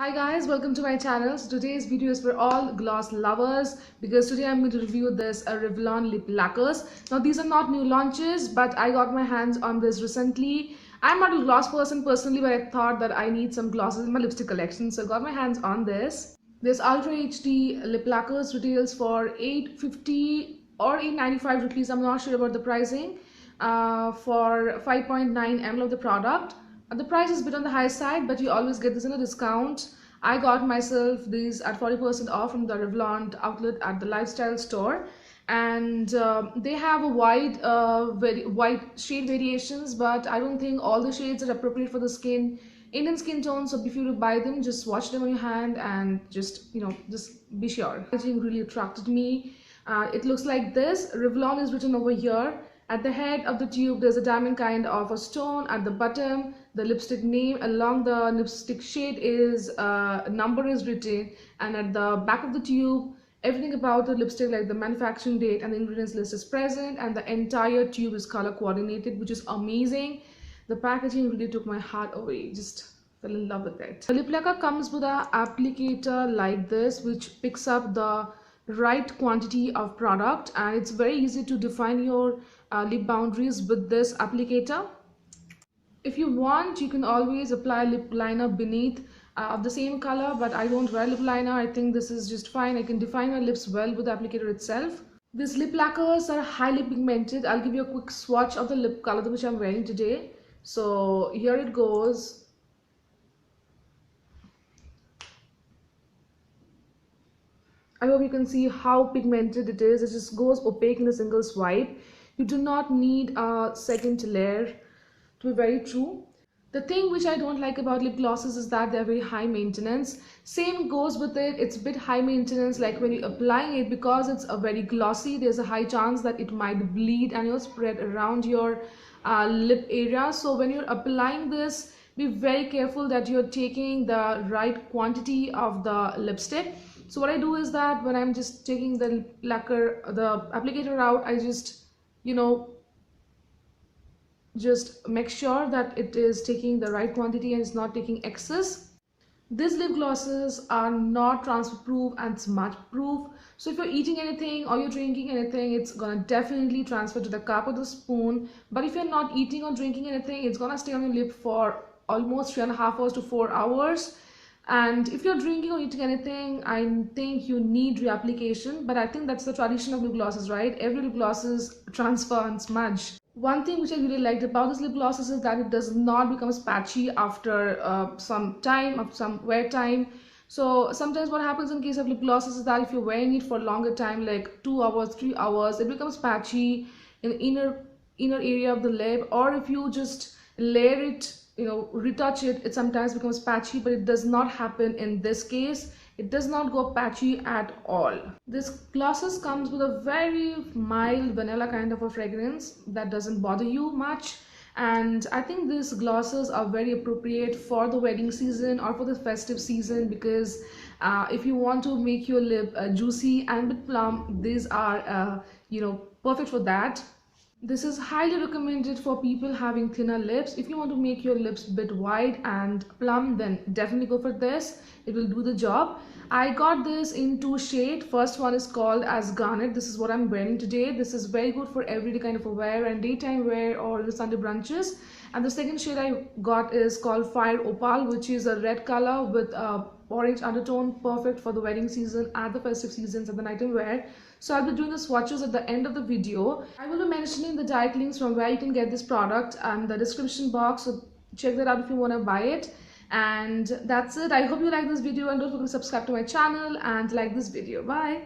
Hi guys, welcome to my channel. So today's video is for all gloss lovers because today I'm going to review this Revlon lip lacquers. Now these are not new launches, but I got my hands on this recently. I'm not a gloss person personally, but I thought that I need some glosses in my lipstick collection, so I got my hands on this. This Ultra HD lip lacquers retails for 850 or 895 rupees. I'm not sure about the pricing for 5.9 ml of the product. The price is a bit on the high side, but you always get this in a discount. I got myself these at 40% off from the Revlon outlet at the Lifestyle store, and they have a very wide shade variations, but I don't think all the shades are appropriate for the Indian skin tone. So if you buy them, just watch them on your hand and just be sure. Packaging really attracted me. It looks like this. Revlon is written over here. At the head of the tube, there's a diamond kind of a stone. At the bottom, the lipstick name along the lipstick shade is number is written, and at the back of the tube, everything about the lipstick, like the manufacturing date and the ingredients list, is present, and the entire tube is color coordinated, which is amazing. The packaging really took my heart away. Just fell in love with it. The lip lacquer comes with an applicator like this, which picks up the right quantity of product, and it's very easy to define your lip boundaries with this applicator. If you want, you can always apply lip liner beneath of the same color, but I don't wear lip liner. I think this is just fine. I can define my lips well with the applicator itself. These lip lacquers are highly pigmented. I'll give you a quick swatch of the lip color which I'm wearing today. So here it goes. I hope you can see how pigmented it is. It just goes opaque in a single swipe. You do not need a second layer, to be very true. The thing which I don't like about lip glosses is that they're very high maintenance. Same goes with it. It's a bit high maintenance, like when you're applying it, because it's a very glossy, there's a high chance that it might bleed and spread around your lip area. So when you're applying this, be very careful that you're taking the right quantity of the lipstick. So what I do is that when I'm just taking the lacquer, the applicator out, I just make sure that it is taking the right quantity and it's not taking excess. These lip glosses are not transfer proof and smudge proof. So if you're eating anything or you're drinking anything, it's gonna definitely transfer to the cup or the spoon. But if you're not eating or drinking anything, it's gonna stay on your lip for almost 3.5 hours to 4 hours. And if you're drinking or eating anything, I think you need reapplication, but I think that's the tradition of lip glosses, right? Every lip glosses transfer and smudge. One thing which I really liked about this lip glosses is that it does not become patchy after some time, of some wear time. So sometimes what happens in case of lip glosses is that if you're wearing it for a longer time, like 2 hours, 3 hours, it becomes patchy in the inner area of the lip. Or if you just layer it, retouch it, it sometimes becomes patchy, but it does not happen in this case. It does not go patchy at all. This glosses comes with a very mild vanilla kind of a fragrance that doesn't bother you much, and I think these glosses are very appropriate for the wedding season or for the festive season, because if you want to make your lip juicy and bit plump, these are perfect for that. This is highly recommended for people having thinner lips. If you want to make your lips a bit wide and plump, then definitely go for this. It will do the job. I got this in 2 shades. First one is called as Garnet. This is what I'm wearing today. This is very good for everyday kind of a wear and daytime wear or the Sunday brunches. And the second shade I got is called Fire Opal, which is a red color with a orange undertone, perfect for the wedding season and the festive seasons and the nighttime wear. So I'll be doing the swatches at the end of the video. I will be mentioning the direct links from where you can get this product and the description box, so check that out if you want to buy it. And that's it. I hope you like this video, and don't forget to subscribe to my channel and like this video. Bye.